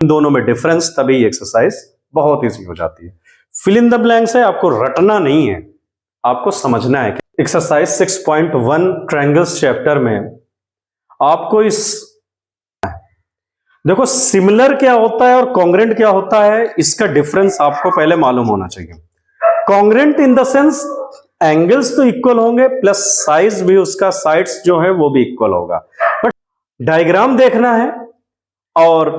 इन दोनों में डिफरेंस, तभी ये एक्सरसाइज बहुत ईजी हो जाती है। फिल इन द ब्लैंक्स है, आपको रटना नहीं है, आपको समझना है। एक्सरसाइज 6.1 ट्रायंगल्स चैप्टर में आपको देखो सिमिलर क्या होता है और कॉन्ग्रेंट क्या होता है, इसका डिफरेंस आपको पहले मालूम होना चाहिए। Congruent in the sense angles तो इक्वल होंगे, प्लस साइज भी उसका, साइड्स जो है वो भी इक्वल होगा। बट डायग्राम देखना है और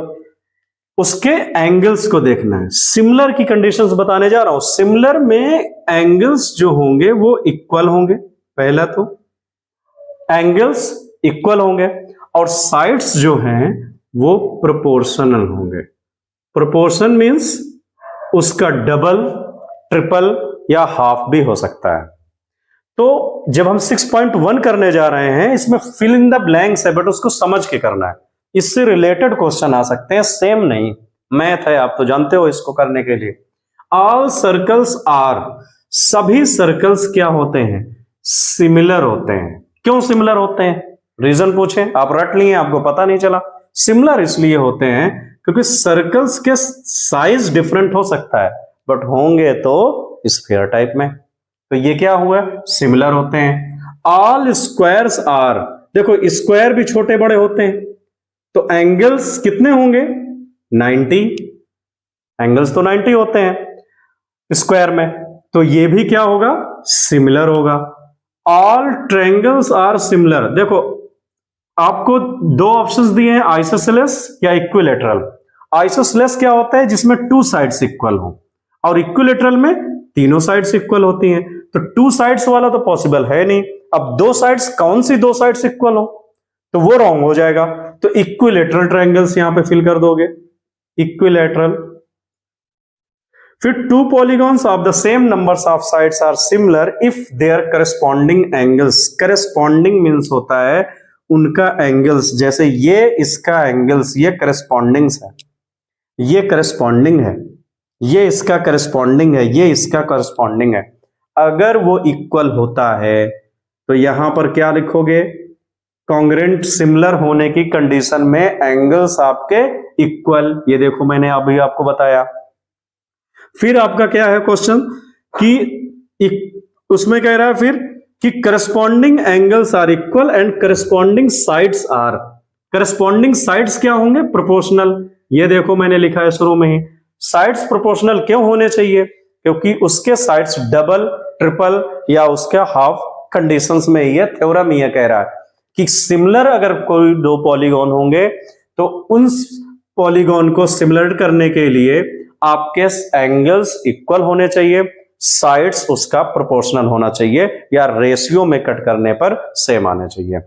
उसके एंगल्स को देखना है। सिमिलर की कंडीशंस बताने जा रहा हूं। सिमिलर में एंगल्स जो होंगे वो इक्वल होंगे, पहला तो एंगल्स इक्वल होंगे, और साइड्स जो हैं वो प्रोपोर्शनल होंगे। प्रोपोर्शन मींस उसका डबल, ट्रिपल या हाफ भी हो सकता है। तो जब हम 6.1 करने जा रहे हैं, इसमें फिल इन द ब्लैंक्स है, बट उसको समझ के करना है। इससे रिलेटेड क्वेश्चन आ सकते हैं, सेम नहीं। मैथ है, आप तो जानते हो इसको करने के लिए। ऑल सर्कल्स आर, सभी सर्कल्स क्या होते हैं, सिमिलर होते हैं। क्यों सिमिलर होते हैं, रीजन पूछे, आप रट लिए, आपको पता नहीं चला। सिमिलर इसलिए होते हैं क्योंकि सर्कल्स के साइज डिफरेंट हो सकता है, बट होंगे तो स्फीयर टाइप में। तो ये क्या हुआ, सिमिलर होते हैं। ऑल स्क्वायर्स आर, देखो स्क्वायर भी छोटे बड़े होते हैं, तो एंगल्स कितने होंगे, 90। एंगल्स तो 90 होते हैं स्क्वायर में, तो ये भी क्या होगा, सिमिलर होगा। ऑल ट्रायंगल्स आर सिमिलर, देखो आपको दो ऑप्शंस दिए हैं, आइसोसेलेस या इक्विलेटरल। आइसोसेलेस क्या होता है, जिसमें टू साइड्स इक्वल हो, और इक्विलेटरल में तीनों साइड्स इक्वल होती हैं। तो टू साइड्स वाला तो पॉसिबल है नहीं। अब दो साइड्स, कौन सी दो साइड्स इक्वल हो, तो वो रॉन्ग हो जाएगा। तो इक्विलेटरल ट्रायंगल्स यहां पे फिल कर दोगे, इक्विलेटरल। फिर two polygons of the same numbers of sides are similar if their corresponding angles. Corresponding means होता है उनका एंगल्स, जैसे ये इसका एंगल्स, ये करस्पॉन्डिंग्स है, ये करस्पॉन्डिंग है, ये इसका करस्पॉन्डिंग है, ये इसका करस्पॉन्डिंग है। अगर वो इक्वल होता है तो यहां पर क्या लिखोगे, कॉन्ग्रेंट सिमिलर होने की कंडीशन में एंगल्स आपके इक्वल। ये देखो मैंने अभी आपको बताया। फिर आपका क्या है क्वेश्चन कि उसमें कह रहा है फिर कि corresponding angles are equal and corresponding sides are. Corresponding sides क्या होंगे, प्रोपोर्शनल। ये देखो मैंने लिखा है शुरू में ही, साइड्स प्रोपोर्शनल क्यों होने चाहिए, क्योंकि उसके साइड्स डबल, ट्रिपल या उसका हाफ कंडीशंस में ये थ्योरम ये कह रहा है कि सिमिलर अगर कोई दो पॉलीगॉन होंगे तो उन पॉलीगॉन को सिमिलर करने के लिए आपके एंगल्स इक्वल होने चाहिए, साइड्स उसका प्रोपोर्शनल होना चाहिए, या रेशियो में कट करने पर सेम आने चाहिए।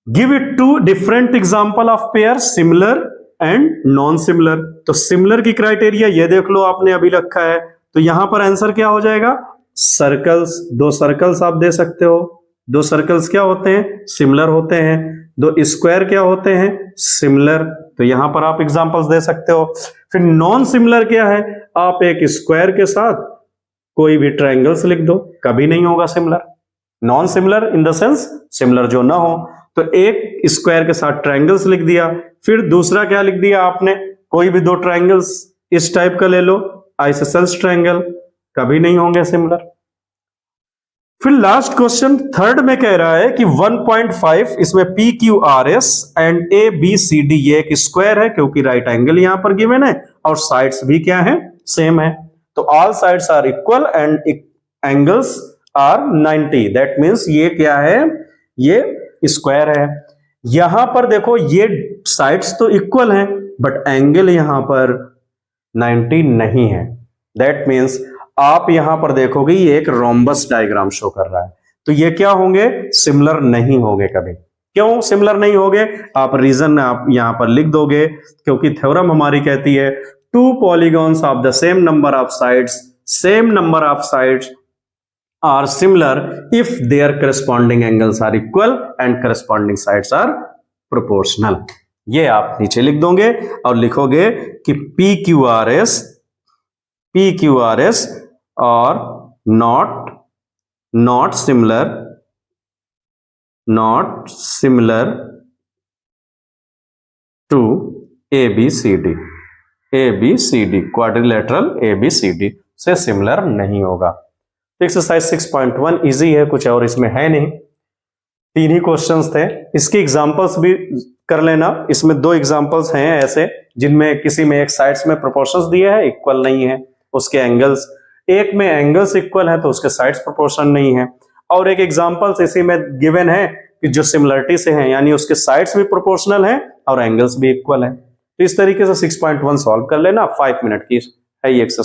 Give it to different example of pair similar and non similar. तो सिमिलर की क्राइटेरिया ये देख लो, आपने अभी रखा है, तो यहां पर आंसर क्या हो जाएगा, सर्कल्स। दो सर्कल्स आप दे सकते हो, दो सर्कल्स क्या होते हैं, सिमिलर होते हैं। दो स्क्वायर क्या होते हैं, सिमिलर। तो यहां पर आप एग्जांपल्स दे सकते हो। फिर नॉन सिमिलर क्या है, आप एक स्क्वायर के साथ कोई भी ट्रायंगल्स लिख दो, कभी नहीं होगा similar. Non similar in the sense similar जो ना हो, तो एक स्क्वायर के साथ ट्रायंगल्स लिख दिया। फिर दूसरा क्या लिख दिया आपने, कोई भी दो ट्रायंगल्स इस टाइप का ले लो, आइसोसेलेस ट्रायंगल, कभी नहीं होंगे सिमिलर। फिर लास्ट क्वेश्चन थर्ड में कह रहा है कि 1.5, इसमें P Q R S and A B C D, ये एक स्क्वायर है क्योंकि राइट एंगल यहां पर गिवन है, और साइड्स भी क्या है, सेम है। तो all sides are equal and angles are 90। That means ये क्या है, ये स्क्वायर है। यहां पर देखो ये साइड्स तो इक्वल हैं, बट एंगल यहां पर 90 नहीं है। दैट मींस आप यहां पर देखोगे ये एक रोम्बस डायग्राम शो कर रहा है, तो ये क्या होंगे, सिमिलर नहीं होंगे कभी। क्यों सिमिलर नहीं होंगे, आप रीजन आप यहां पर लिख दोगे, क्योंकि थ्योरम हमारी कहती है two polygons of the same number of sides are similar if their corresponding angles are equal and corresponding sides are proportional। ये आप नीचे लिख दोगे और लिखोगे कि पी क्यू आर एस और not similar to ABCD quadrilateral ABCD से सिमिलर नहीं होगा। एक्सरसाइज 6.1 इजी है, कुछ और इसमें है नहीं, 3 ही क्वेश्चंस थे। इसके एग्जांपल्स भी कर लेना। इसमें 2 एग्जांपल्स हैं ऐसे जिनमें किसी में एक साइड्स में प्रोपोर्शंस दिए हैं, इक्वल नहीं है उसके एंगल्स, एक में एंगल्स इक्वल है तो उसके साइड्स प्रोपोर्शन नहीं है, और एक एग्जांपल्स इसी में गिवन है कि जो सिमिलरिटी से हैं, यानी उसके साइड्स भी प्रोपोर्शनल हैं और एंगल्स भी इक्वल है। तो इस तरीके से 6.1 सॉल्व कर लेना। 5 मिनट की है ये एक्सरसाइज।